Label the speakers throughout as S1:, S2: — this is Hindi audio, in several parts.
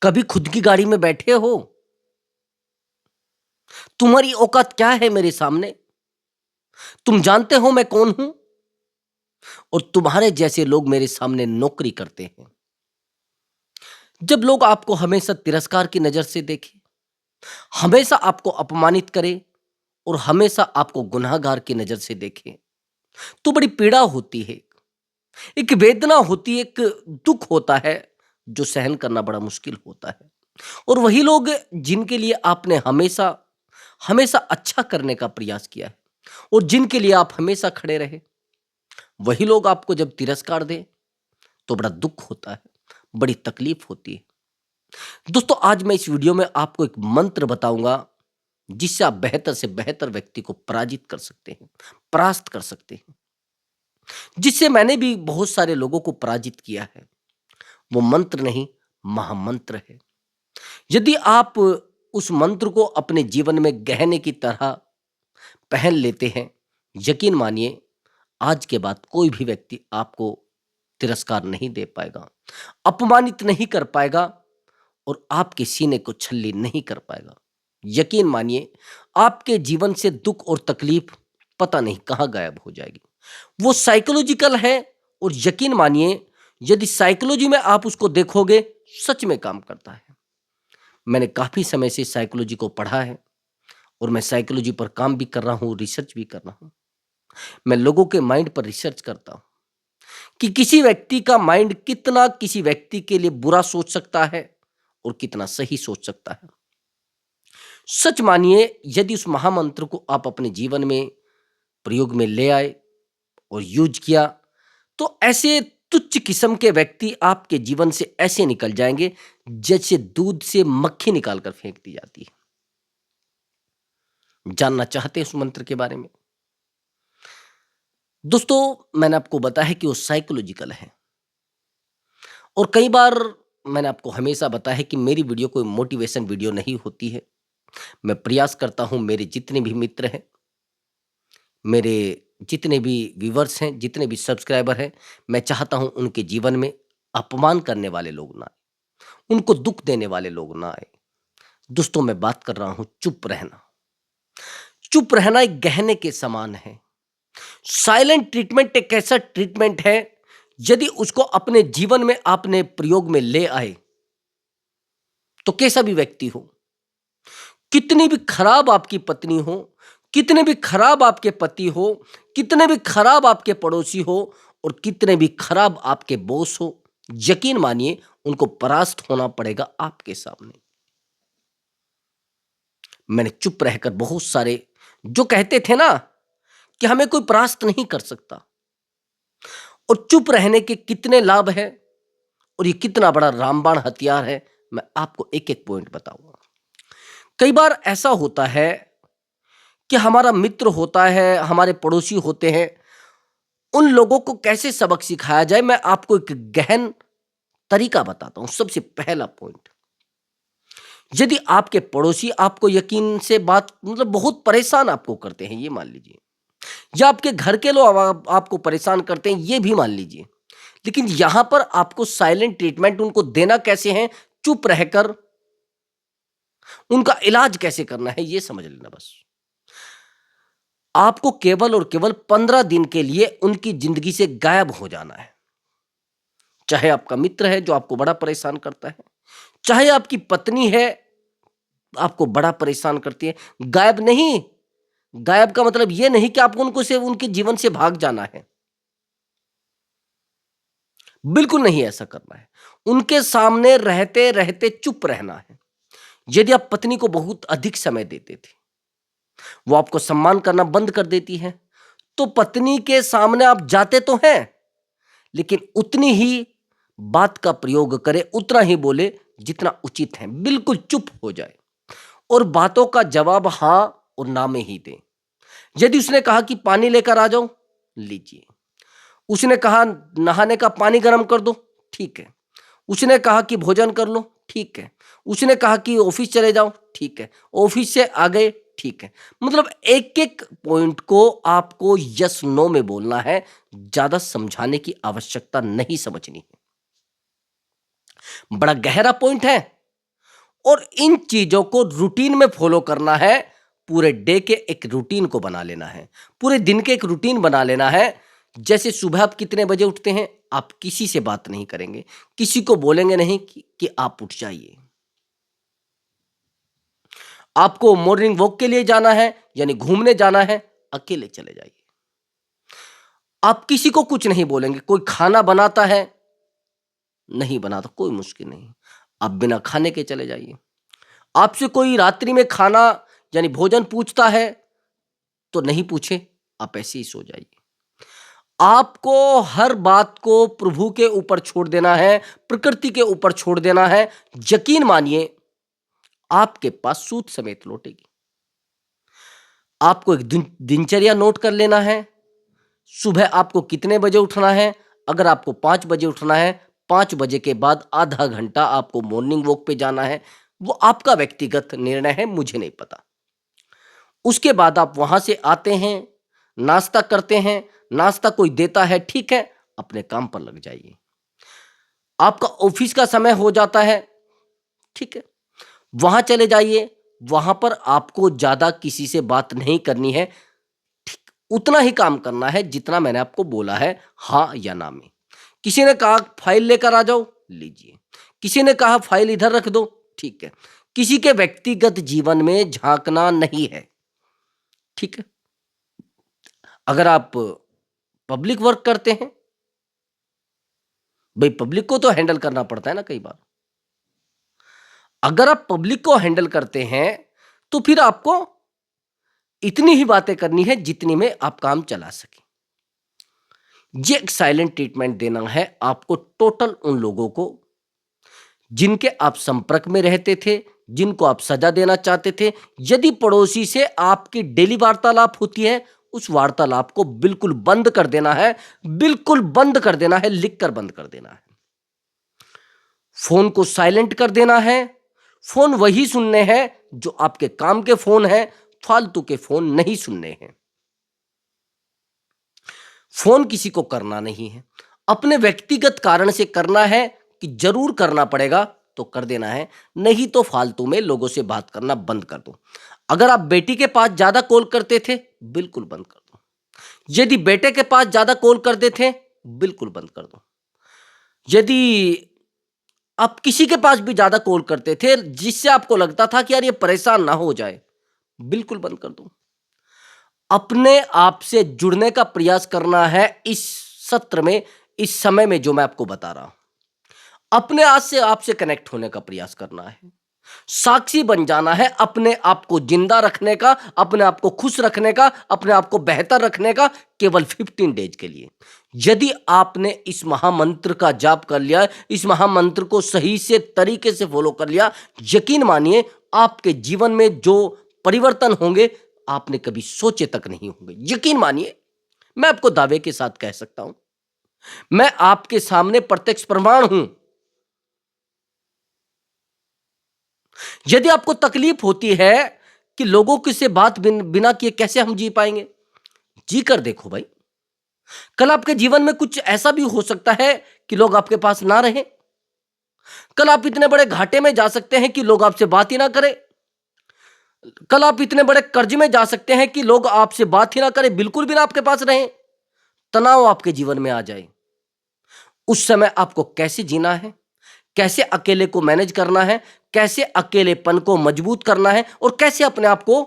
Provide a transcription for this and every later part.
S1: कभी खुद की गाड़ी में बैठे हो? तुम्हारी औकात क्या है मेरे सामने? तुम जानते हो मैं कौन हूं? और तुम्हारे जैसे लोग मेरे सामने नौकरी करते हैं। जब लोग आपको हमेशा तिरस्कार की नजर से देखें, हमेशा आपको अपमानित करें और हमेशा आपको गुनहगार की नजर से देखें, तो बड़ी पीड़ा होती है, एक वेदना होती है, एक दुख होता है जो सहन करना बड़ा मुश्किल होता है। और वही लोग जिनके लिए आपने हमेशा हमेशा अच्छा करने का प्रयास किया है और जिनके लिए आप हमेशा खड़े रहे, वही लोग आपको जब तिरस्कार दें तो बड़ा दुख होता है, बड़ी तकलीफ होती है। दोस्तों, आज मैं इस वीडियो में आपको एक मंत्र बताऊंगा जिससे आप बेहतर से बेहतर व्यक्ति को पराजित कर सकते हैं, परास्त कर सकते हैं। जिससे मैंने भी बहुत सारे लोगों को पराजित किया है। वो मंत्र नहीं, महामंत्र है। यदि आप उस मंत्र को अपने जीवन में गहने की तरह पहन लेते हैं, यकीन मानिए आज के बाद कोई भी व्यक्ति आपको तिरस्कार नहीं दे पाएगा, अपमानित नहीं कर पाएगा और आपके सीने को छल्ली नहीं कर पाएगा। यकीन मानिए आपके जीवन से दुख और तकलीफ पता नहीं कहां गायब हो जाएगी। वो साइकोलॉजिकल है और यकीन मानिए यदि साइकोलॉजी में आप उसको देखोगे, सच में काम करता है। मैंने काफी समय से साइकोलॉजी को पढ़ा है और मैं साइकोलॉजी पर काम भी कर रहा हूं, रिसर्च भी कर रहा हूं। मैं लोगों के माइंड पर रिसर्च करता हूं कि किसी व्यक्ति का माइंड कितना किसी व्यक्ति के लिए बुरा सोच सकता है और कितना सही सोच सकता है। सच मानिए यदि उस महामंत्र को आप अपने जीवन में प्रयोग में ले आए और यूज किया, तो ऐसे तुच्छ किस्म के व्यक्ति आपके जीवन से ऐसे निकल जाएंगे जैसे दूध से मक्खी निकालकर फेंक दी जाती है। जानना चाहते हैं उस मंत्र के बारे में? दोस्तों, मैंने आपको बताया है कि वो साइकोलॉजिकल है और कई बार मैंने आपको हमेशा बताया है कि मेरी वीडियो कोई मोटिवेशन वीडियो नहीं होती है। मैं प्रयास करता हूं मेरे जितने भी मित्र हैं, मेरे जितने भी व्यूवर्स हैं, जितने भी सब्सक्राइबर हैं, मैं चाहता हूं उनके जीवन में अपमान करने वाले लोग ना आए, उनको दुख देने वाले लोग ना आए। दोस्तों, मैं बात कर रहा हूं चुप रहना। चुप रहना एक गहने के समान है। साइलेंट ट्रीटमेंट एक ऐसा ट्रीटमेंट है, यदि उसको अपने जीवन में आपने प्रयोग में ले आए, तो कैसा भी व्यक्ति हो, कितनी भी खराब आपकी पत्नी हो, कितने भी खराब आपके पति हो, कितने भी खराब आपके पड़ोसी हो और कितने भी खराब आपके बॉस हो, यकीन मानिए उनको परास्त होना पड़ेगा आपके सामने। मैंने चुप रहकर बहुत सारे जो कहते थे ना कि हमें कोई परास्त नहीं कर सकता, और चुप रहने के कितने लाभ हैं और ये कितना बड़ा रामबाण हथियार है, मैं आपको एक एक पॉइंट बताऊंगा। कई बार ऐसा होता है कि हमारा मित्र होता है, हमारे पड़ोसी होते हैं, उन लोगों को कैसे सबक सिखाया जाए, मैं आपको एक गहन तरीका बताता हूं। सबसे पहला पॉइंट, यदि आपके पड़ोसी आपको यकीन से बात मतलब बहुत परेशान आपको करते हैं, ये मान लीजिए, या आपके घर के लोग आपको परेशान करते हैं, ये भी मान लीजिए, लेकिन यहां पर आपको साइलेंट ट्रीटमेंट उनको देना कैसे है, चुप रहकर उनका इलाज कैसे करना है, ये समझ लेना बस। आपको केवल और केवल 15 दिन के लिए उनकी जिंदगी से गायब हो जाना है। चाहे आपका मित्र है जो आपको बड़ा परेशान करता है, चाहे आपकी पत्नी है आपको बड़ा परेशान करती है, गायब नहीं। गायब का मतलब यह नहीं कि आपको उनको से उनके जीवन से भाग जाना है, बिल्कुल नहीं ऐसा करना है। उनके सामने रहते रहते चुप रहना है। यदि आप पत्नी को बहुत अधिक समय देते थे, वो आपको सम्मान करना बंद कर देती है, तो पत्नी के सामने आप जाते तो हैं, लेकिन उतनी ही बात का प्रयोग करें, उतना ही बोले जितना उचित है। बिल्कुल चुप हो जाए और बातों का जवाब हां और ना में ही दें। यदि उसने कहा कि पानी लेकर आ जाओ, लीजिए। उसने कहा नहाने का पानी गर्म कर दो, ठीक है। उसने कहा कि भोजन कर लो, ठीक है। उसने कहा कि ऑफिस चले जाओ, ठीक है। ऑफिस से आ गए, ठीक है। मतलब एक एक पॉइंट को आपको यस नो में बोलना है, ज्यादा समझाने की आवश्यकता नहीं समझनी है। बड़ा गहरा पॉइंट है, और इन चीजों को रूटीन में फॉलो करना है। पूरे डे के एक रूटीन को बना लेना है, पूरे दिन के एक रूटीन बना लेना है। जैसे सुबह आप कितने बजे उठते हैं, आप किसी से बात नहीं करेंगे, किसी को बोलेंगे नहीं कि आप उठ जाइए। आपको मॉर्निंग वॉक के लिए जाना है, यानी घूमने जाना है, अकेले चले जाइए। आप किसी को कुछ नहीं बोलेंगे। कोई खाना बनाता है, नहीं बनाता, कोई मुश्किल नहीं, आप बिना खाने के चले जाइए। आपसे कोई रात्रि में खाना यानी भोजन पूछता है तो नहीं पूछे, आप ऐसे ही सो जाइए। आपको हर बात को प्रभु के ऊपर छोड़ देना है, प्रकृति के ऊपर छोड़ देना है। यकीन मानिए, आपके पास सूद समेत लौटेगी। आपको एक दिनचर्या नोट कर लेना है। सुबह आपको कितने बजे उठना है। अगर आपको 5 बजे उठना है, 5 बजे के बाद आधा घंटा आपको मॉर्निंग वॉक पे जाना है। वो आपका व्यक्तिगत निर्णय है, मुझे नहीं पता। उसके बाद आप वहां से आते हैं, नाश्ता करते हैं, नाश्ता कोई देता है, ठीक है, अपने काम पर लग जाइए। आपका ऑफिस का समय हो जाता है, ठीक है, वहां चले जाइए। वहां पर आपको ज्यादा किसी से बात नहीं करनी है, ठीक उतना ही काम करना है जितना मैंने आपको बोला है, हाँ या ना में। किसी ने कहा फाइल लेकर आ जाओ, लीजिए। किसी ने कहा फाइल इधर रख दो, ठीक है। किसी के व्यक्तिगत जीवन में झांकना नहीं है, ठीक है। अगर आप पब्लिक वर्क करते हैं, भाई पब्लिक को तो हैंडल करना पड़ता है ना कई बार। अगर आप पब्लिक को हैंडल करते हैं तो फिर आपको इतनी ही बातें करनी है जितनी में आप काम चला सके। ये एक साइलेंट ट्रीटमेंट देना है आपको टोटल उन लोगों को जिनके आप संपर्क में रहते थे, जिनको आप सजा देना चाहते थे। यदि पड़ोसी से आपकी डेली वार्तालाप होती है, उस वार्तालाप को बिल्कुल बंद कर देना है, बिल्कुल बंद कर देना है, लिखकर बंद कर देना है। फोन को साइलेंट कर देना है। फोन वही सुनने हैं जो आपके काम के फोन हैं, फालतू के फोन नहीं सुनने हैं। फोन किसी को करना नहीं है, अपने व्यक्तिगत कारण से करना है कि जरूर करना पड़ेगा तो कर देना है, नहीं तो फालतू में लोगों से बात करना बंद कर दो। अगर आप बेटी के पास ज्यादा कॉल करते थे, बिल्कुल बंद कर दो। यदि बेटे के पास ज्यादा कॉल करते थे, बिल्कुल बंद कर दो। यदि आप किसी के पास भी ज्यादा कॉल करते थे जिससे आपको लगता था कि यार ये परेशान ना हो जाए, बिल्कुल बंद कर दो। अपने आप से जुड़ने का प्रयास करना है इस सत्र में, इस समय में जो मैं आपको बता रहा हूं। अपने आप से आपसे कनेक्ट होने का प्रयास करना है, साक्षी बन जाना है, अपने आप को जिंदा रखने का, अपने आप को खुश रखने का, अपने आप को बेहतर रखने का, केवल 15 डेज के लिए। यदि आपने इस महामंत्र का जाप कर लिया, इस महामंत्र को सही से तरीके से फॉलो कर लिया, यकीन मानिए आपके जीवन में जो परिवर्तन होंगे आपने कभी सोचे तक नहीं होंगे। यकीन मानिए, मैं आपको दावे के साथ कह सकता हूं, मैं आपके सामने प्रत्यक्ष प्रमाण हूं। यदि आपको तकलीफ होती है कि लोगों की से बात बिना किए कैसे हम जी पाएंगे, जी कर देखो भाई। कल आपके जीवन में कुछ ऐसा भी हो सकता है कि लोग आपके पास ना रहे। कल आप इतने बड़े घाटे में जा सकते हैं कि लोग आपसे बात ही ना करें। कल आप इतने बड़े कर्ज में जा सकते हैं कि लोग आपसे बात ही ना करें, बिल्कुल भी ना आपके पास रहें, तनाव आपके जीवन में आ जाए। उस समय आपको कैसे जीना है, कैसे अकेले को मैनेज करना है, कैसे अकेलेपन को मजबूत करना है और कैसे अपने आप को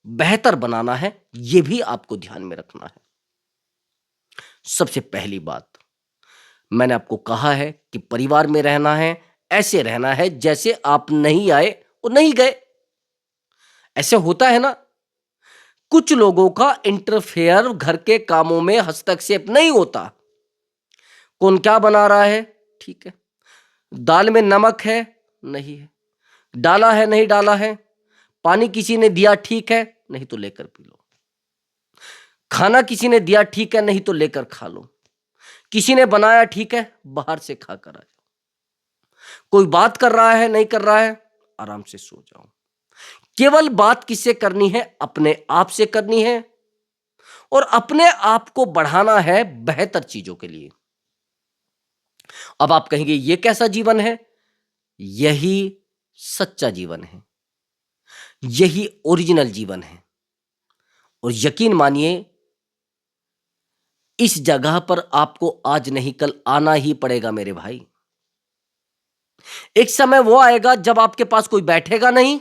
S1: बेहतर बनाना है, यह भी आपको ध्यान में रखना है। सबसे पहली बात, मैंने आपको कहा है कि परिवार में रहना है, ऐसे रहना है जैसे आप नहीं आए और नहीं गए। ऐसे होता है ना, कुछ लोगों का इंटरफेयर घर के कामों में हस्तक्षेप नहीं होता। कौन क्या बना रहा है, ठीक है, दाल में नमक है, नहीं है, डाला है, नहीं डाला है, पानी किसी ने दिया, ठीक है, नहीं तो लेकर पी लो, खाना किसी ने दिया, ठीक है, नहीं तो लेकर खा लो, किसी ने बनाया, ठीक है, बाहर से खाकर आ जाओ, कोई बात कर रहा है, नहीं कर रहा है, आराम से सो जाओ। केवल बात किससे करनी है, अपने आप से करनी है और अपने आप को बढ़ाना है बेहतर चीजों के लिए। अब आप कहेंगे ये कैसा जीवन है, यही सच्चा जीवन है, यही ओरिजिनल जीवन है। और यकीन मानिए, इस जगह पर आपको आज नहीं कल आना ही पड़ेगा मेरे भाई। एक समय वो आएगा जब आपके पास कोई बैठेगा नहीं,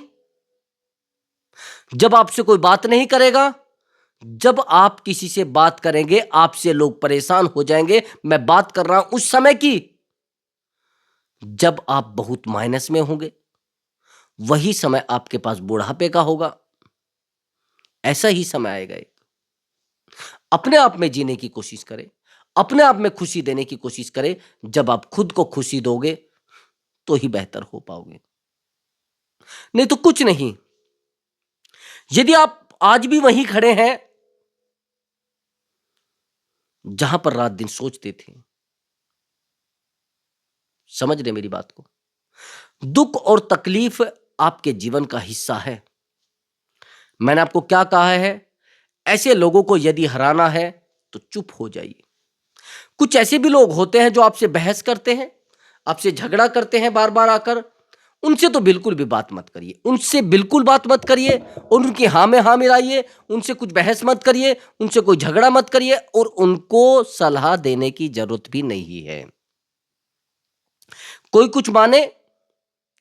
S1: जब आपसे कोई बात नहीं करेगा। जब आप किसी से बात करेंगे आपसे लोग परेशान हो जाएंगे। मैं बात कर रहा हूं उस समय की जब आप बहुत माइनस में होंगे। वही समय आपके पास बुढ़ापे का होगा। ऐसा ही समय आएगा एक। अपने आप में जीने की कोशिश करें, अपने आप में खुशी देने की कोशिश करें। जब आप खुद को खुशी दोगे तो ही बेहतर हो पाओगे, नहीं तो कुछ नहीं। यदि आप आज भी वहीं खड़े हैं जहां पर रात दिन सोचते थे, समझ रहे मेरी बात को? दुख और तकलीफ आपके जीवन का हिस्सा है। मैंने आपको क्या कहा है? ऐसे लोगों को यदि हराना है तो चुप हो जाइए। कुछ ऐसे भी लोग होते हैं जो आपसे बहस करते हैं, आपसे झगड़ा करते हैं बार बार आकर। उनसे तो बिल्कुल भी बात मत करिए, उनसे बिल्कुल बात मत करिए और उनकी हाँ में हाँ मिलाइए। उनसे कुछ बहस मत करिए, उनसे कोई झगड़ा मत करिए और उनको सलाह देने की जरूरत भी नहीं है। कोई कुछ माने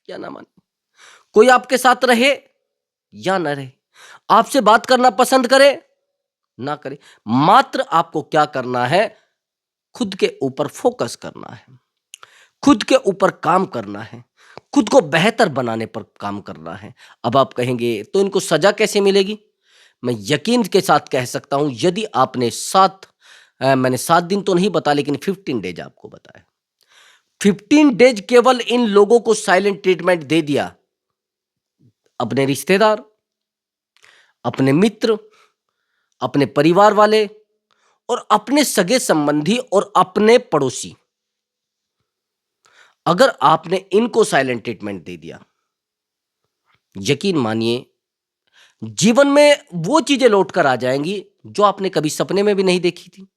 S1: या ना माने, कोई आपके साथ रहे या ना रहे, आपसे बात करना पसंद करे ना करे, मात्र आपको क्या करना है? खुद के ऊपर फोकस करना है, खुद के ऊपर काम करना है, खुद को बेहतर बनाने पर काम करना है। अब आप कहेंगे तो इनको सजा कैसे मिलेगी? मैं यकीन के साथ कह सकता हूं, यदि आपने मैंने 7 दिन तो नहीं बता, लेकिन 15 डेज आपको बताया। 15 डेज केवल इन लोगों को साइलेंट ट्रीटमेंट दे दिया। अपने रिश्तेदार, अपने मित्र, अपने परिवार वाले और अपने सगे संबंधी और अपने पड़ोसी, अगर आपने इनको साइलेंट ट्रीटमेंट दे दिया, यकीन मानिए जीवन में वो चीजें लौट कर आ जाएंगी जो आपने कभी सपने में भी नहीं देखी थी।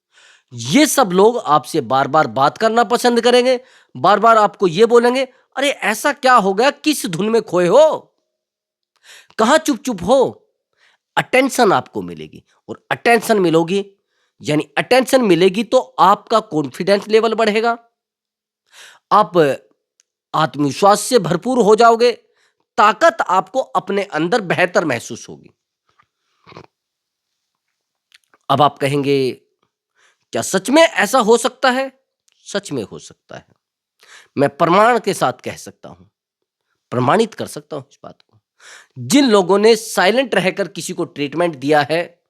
S1: ये सब लोग आपसे बार बार बात करना पसंद करेंगे, बार बार आपको ये बोलेंगे, अरे ऐसा क्या हो गया, किस धुन में खोए हो, कहां चुप चुप हो। अटेंशन आपको मिलेगी और अटेंशन मिलोगी, यानी अटेंशन मिलेगी तो आपका कॉन्फिडेंस लेवल बढ़ेगा, आप आत्मविश्वास से भरपूर हो जाओगे, ताकत आपको अपने अंदर बेहतर महसूस होगी। अब आप कहेंगे क्या सच में ऐसा हो सकता है? सच में हो सकता है। मैं प्रमाण के साथ कह सकता हूं, प्रमाणित कर सकता हूं इस बात को। जिन लोगों ने साइलेंट रहकर किसी को ट्रीटमेंट दिया है,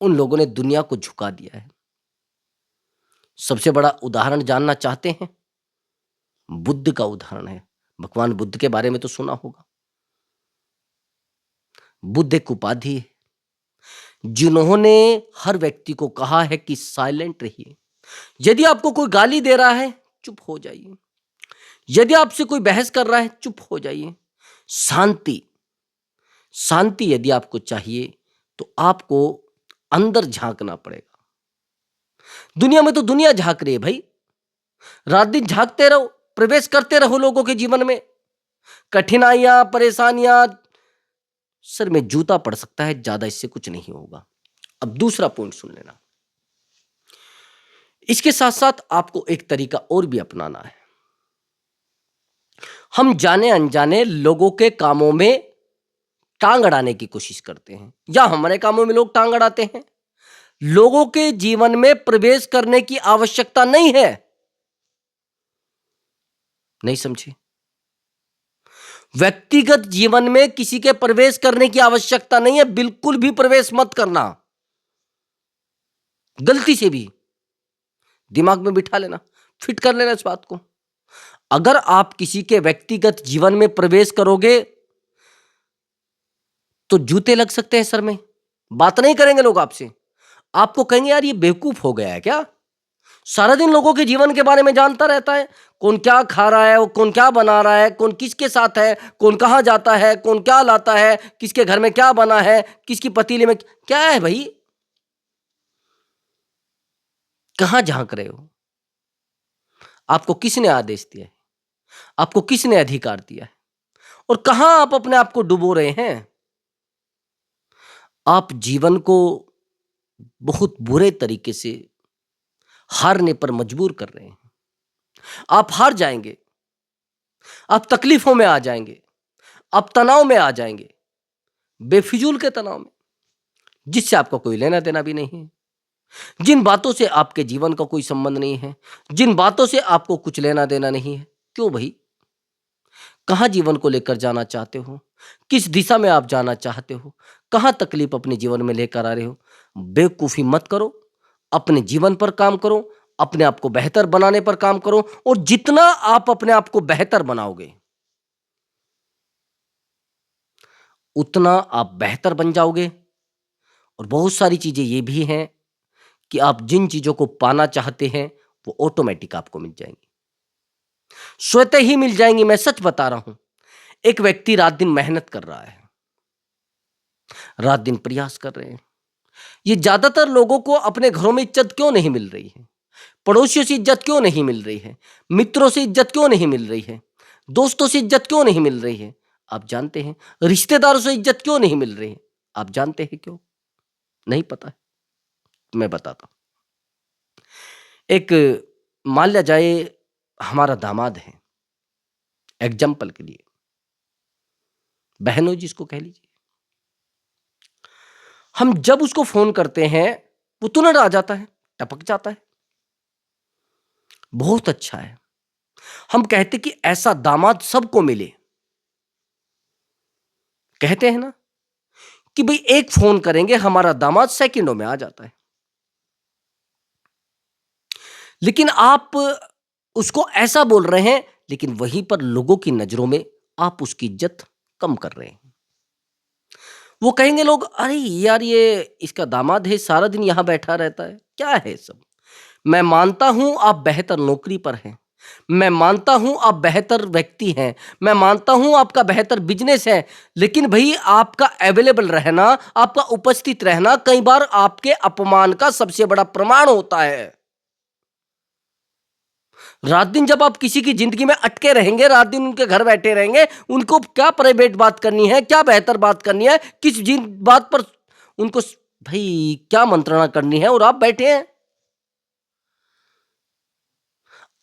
S1: उन लोगों ने दुनिया को झुका दिया है। सबसे बड़ा उदाहरण जानना चाहते हैं? बुद्ध का उदाहरण है। भगवान बुद्ध के बारे में तो सुना होगा। बुद्ध एक उपाधि है जिन्होंने हर व्यक्ति को कहा है कि साइलेंट रहिए। यदि आपको कोई गाली दे रहा है, चुप हो जाइए। यदि आपसे कोई बहस कर रहा है, चुप हो जाइए। शांति, शांति यदि आपको चाहिए तो आपको अंदर झांकना पड़ेगा। दुनिया में तो दुनिया झांक रही है भाई। रात दिन झांकते रहो, प्रवेश करते रहो लोगों के जीवन में। कठिनाइयां, परेशानियां, सर में जूता पड़ सकता है, ज्यादा इससे कुछ नहीं होगा। अब दूसरा पॉइंट सुन लेना। इसके साथ साथ आपको एक तरीका और भी अपनाना है। हम जाने अनजाने लोगों के कामों में टांग अड़ाने की कोशिश करते हैं, या हमारे कामों में लोग टांग अड़ाते हैं। लोगों के जीवन में प्रवेश करने की आवश्यकता नहीं है। नहीं समझे? व्यक्तिगत जीवन में किसी के प्रवेश करने की आवश्यकता नहीं है। बिल्कुल भी प्रवेश मत करना, गलती से भी। दिमाग में बिठा लेना, फिट कर लेना इस बात को। अगर आप किसी के व्यक्तिगत जीवन में प्रवेश करोगे तो जूते लग सकते हैं सर में। बात नहीं करेंगे लोग आपसे, आपको कहेंगे यार ये बेवकूफ हो गया है क्या, सारा दिन लोगों के जीवन के बारे में जानता रहता है। कौन क्या खा रहा है, कौन क्या बना रहा है, कौन किसके साथ है, कौन कहां जाता है, कौन क्या लाता है, किसके घर में क्या बना है, किसकी पतीले में क्या है। भाई कहां झांक रहे हो? आपको किसने आदेश दिया है? आपको किसने अधिकार दिया है? और कहां आप अपने आप को डुबो रहे हैं? आप जीवन को बहुत बुरे तरीके से हारने पर मजबूर कर रहे हैं। आप हार जाएंगे, आप तकलीफों में आ जाएंगे, आप तनाव में आ जाएंगे, बेफिजूल के तनाव में, जिससे आपका कोई लेना देना भी नहीं है, जिन बातों से आपके जीवन का कोई संबंध नहीं है, जिन बातों से आपको कुछ लेना देना नहीं है। क्यों भाई? कहाँ जीवन को लेकर जाना चाहते हो? किस दिशा में आप जाना चाहते हो? कहाँ तकलीफ अपने जीवन में लेकर आ रहे हो? बेवकूफ़ी मत करो, अपने जीवन पर काम करो, अपने आप को बेहतर बनाने पर काम करो, और जितना आप अपने आप को बेहतर बनाओगे, उतना आप बेहतर बन जाओगे। और बहुत सारी चीज़ें ये भी हैं कि आप जिन चीज़ों को पाना चाहते हैं, वो ऑटोमेटिक आपको मिल जाएँगी, स्वतः ही मिल जाएँगी। मैं सच बता रहा हूँ। एक व्यक्ति रात-दिन मेहनत कर रहा है, रात-दिन प्रयास कर रहे हैं। ये ज़्यादातर लोगों को अपने घरों में इज्जत क्यों नहीं मिल रही है? पड़ोसियों से इज्जत क्यों नहीं मिल रही है? मित्रों से इज्जत क्यों नहीं मिल रही है? दोस्तों से इज्जत क्यों नहीं मिल रही है? आप जानते हैं? रिश्तेदारों से इज्जत क्यों नहीं मिल रही है? आप जानते हैं क्यों? नहीं पता है? मैं बताता हूँ। एक, मान लिया जाए, हमारा दामाद है, एग्जाम्पल के लिए, बहनों जिसको कह लीजिए। हम जब उसको फ़ोन करते हैं, वो तुरंत आ जाता है, टपक जाता है, बहुत अच्छा है। हम कहते कि ऐसा दामाद सबको मिले। कहते हैं ना कि भाई एक फ़ोन करेंगे, हमारा दामाद सेकंडों में आ जाता है। लेकिन आप उसको ऐसा बोल रहे हैं, लेकिन वहीं पर लोगों की नज़रों में आप उसकी इज़्ज़त कम कर रहे हैं। वो कहेंगे लोग, "अरे यार, ये इसका दामाद है, सारा दिन यहाँ बैठा रहता है, क्या है सब?" मैं मानता हूँ आप बेहतर नौकरी पर हैं, मैं मानता हूँ आप बेहतर व्यक्ति हैं, मैं मानता हूँ आपका बेहतर बिज़नेस है, लेकिन भई आपका अवेलेबल रहना, आपका उपस्थित रहना कई बार आपके अपमान का सबसे बड़ा प्रमाण होता है। रात-दिन जब आप किसी की ज़िंदगी में अटके रहेंगे, रात-दिन उनके घर बैठे रहेंगे, उनको क्या प्राइवेट बात करनी है, क्या बेहतर बात करनी है, किस जिन बात पर उनको भई क्या मंत्रणा करनी है, और आप बैठे हैं।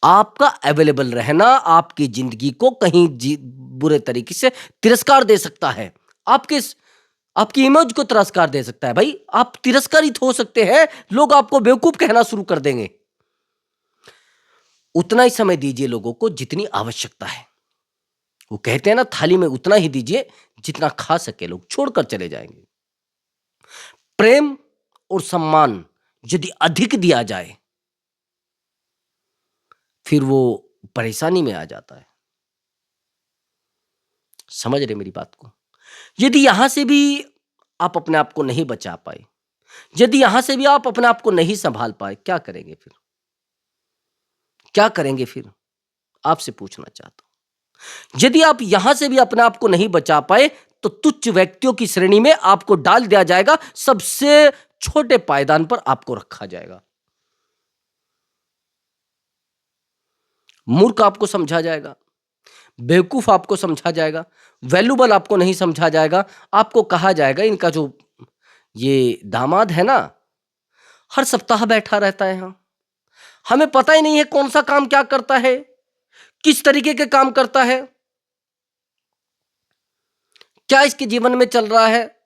S1: आपका अवेलेबल रहना आपकी ज़िंदगी को कहीं बुरे तरीके से तिरस्कार दे सकता है। आपकी इमेज को तिरस्कार दे सकता है। भाई, आप तिरस्कारित हो सकते हैं, लोग आपको बेवकूफ़ कहना शुरू कर देंगे। उतना ही समय दीजिए लोगों को जितनी आवश्यकता है। वो कहते हैं ना, थाली में उतना ही दीजिए जितना खा सके लोग, छोड़कर चले जाएँगे। प्रेम और सम्मान यदि अधिक दिया जाए, फिर वो परेशानी में आ जाता है। समझ रहे मेरी बात को? यदि यहां से भी आप अपने आप को नहीं बचा पाए, यदि यहां से भी आप अपने आप को नहीं संभाल पाए, क्या करेंगे फिर? क्या करेंगे फिर? आपसे पूछना चाहता हूं। यदि आप यहां से भी अपने आप को नहीं बचा पाए, तो तुच्छ व्यक्तियों की श्रेणी में आपको डाल दिया जाएगा, सबसे छोटे पायदान पर आपको रखा जाएगा। मूर्ख आपको समझा जाएगा, बेवकूफ आपको समझा जाएगा, वैल्यूबल आपको नहीं समझा जाएगा। आपको कहा जाएगा, इनका जो ये दामाद है ना, हर सप्ताह बैठा रहता है यहाँ, हमें पता ही नहीं है कौन सा काम क्या करता है, किस तरीके के काम करता है, क्या इसके जीवन में चल रहा है,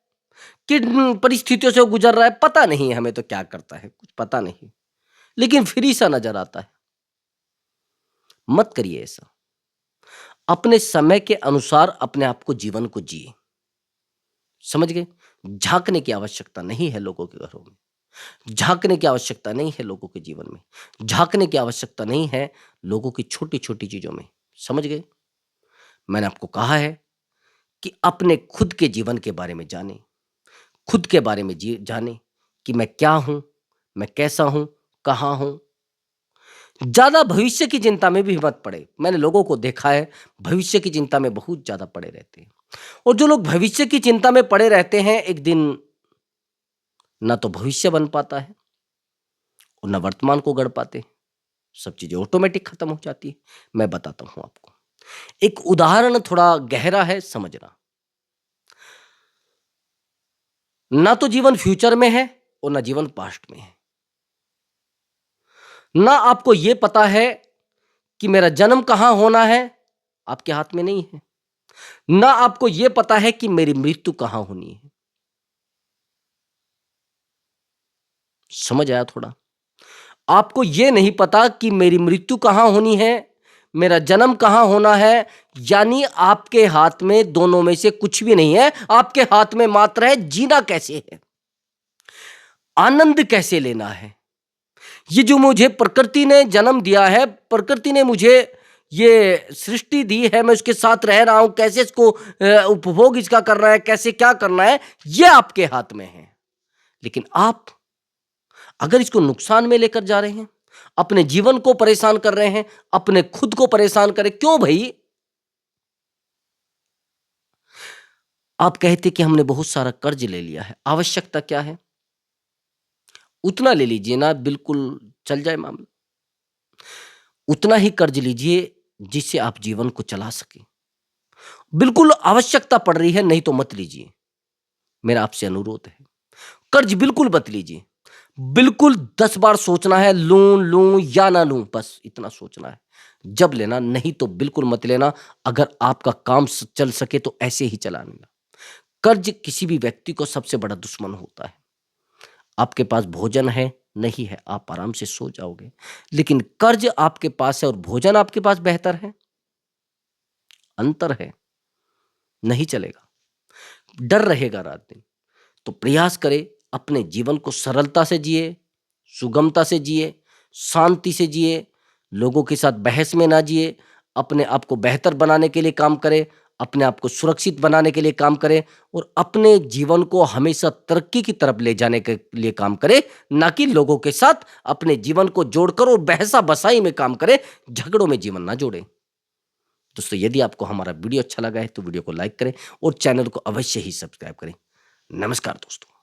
S1: किन परिस्थितियों से वो गुजर रहा है, पता नहीं है हमें तो क्या करता है, कुछ पता नहीं, लेकिन फ्री सा नजर आता है। मत करिए ऐसा। अपने समय के अनुसार अपने आप को, जीवन को जिए। समझ गए? झांकने की आवश्यकता नहीं है लोगों के घरों में, झांकने की आवश्यकता नहीं है लोगों के जीवन में, झांकने की आवश्यकता नहीं है लोगों की छोटी छोटी चीजों में। समझ गए? मैंने आपको कहा है कि अपने खुद के जीवन के बारे में जाने, खुद के बारे में जाने कि मैं क्या हूं, मैं कैसा हूं, कहां हूं। ज्यादा भविष्य की चिंता में भी मत पड़े। मैंने लोगों को देखा है, भविष्य की चिंता में बहुत ज्यादा पड़े रहते हैं, और जो लोग भविष्य की चिंता में पड़े रहते हैं, एक दिन ना तो भविष्य बन पाता है और ना वर्तमान को गढ़ पाते हैं। सब चीजें ऑटोमेटिक खत्म हो जाती है। मैं बताता हूं आपको, एक उदाहरण थोड़ा गहरा है, समझना। ना तो जीवन फ्यूचर में है और ना जीवन पास्ट में है। ना आपको यह पता है कि मेरा जन्म कहां होना है, आपके हाथ में नहीं है। ना आपको यह पता है कि मेरी मृत्यु कहां होनी है। समझ आया थोड़ा? आपको यह नहीं पता कि मेरी मृत्यु कहां होनी है, मेरा जन्म कहां होना है। यानी आपके हाथ में दोनों में से कुछ भी नहीं है। आपके हाथ में मात्र है जीना कैसे है, आनंद कैसे लेना है। ये जो मुझे प्रकृति ने जन्म दिया है, प्रकृति ने मुझे ये सृष्टि दी है, मैं उसके साथ रह रहा हूं, कैसे इसको उपभोग इसका करना है, कैसे क्या करना है, ये आपके हाथ में है। लेकिन आप अगर इसको नुकसान में लेकर जा रहे हैं, अपने जीवन को परेशान कर रहे हैं, अपने खुद को परेशान करें, क्यों भाई? आप कहते कि हमने बहुत सारा कर्ज ले लिया है, आवश्यकता क्या है? उतना ले लीजिए ना, बिल्कुल चल जाए मामला। उतना ही कर्ज लीजिए जिससे आप जीवन को चला सके। बिल्कुल आवश्यकता पड़ रही है, नहीं तो मत लीजिए। मेरा आपसे अनुरोध है, कर्ज बिल्कुल मत लीजिए। बिल्कुल 10 बार सोचना है, लूं या ना लूं, बस इतना सोचना है। जब लेना, नहीं तो बिल्कुल मत लेना। अगर आपका काम चल सके तो ऐसे ही चला लेना। कर्ज किसी भी व्यक्ति को सबसे बड़ा दुश्मन होता है। आपके पास भोजन है, नहीं है, आप आराम से सो जाओगे। लेकिन कर्ज आपके पास है और भोजन आपके पास बेहतर है, अंतर है, नहीं चलेगा। डर रहेगा रात दिन। तो प्रयास करें, अपने जीवन को सरलता से जिए, सुगमता से जिए, शांति से जिए, लोगों के साथ बहस में ना जिए। अपने आप को बेहतर बनाने के लिए काम करें, अपने आप को सुरक्षित बनाने के लिए काम करें और अपने जीवन को हमेशा तरक्की की तरफ ले जाने के लिए काम करें, ना कि लोगों के साथ अपने जीवन को जोड़कर और बहसा बसाई में काम करें, झगड़ों में जीवन ना जोड़ें। दोस्तों, यदि आपको हमारा वीडियो अच्छा लगा है तो वीडियो को लाइक करें और चैनल को अवश्य ही सब्सक्राइब करें। नमस्कार दोस्तों।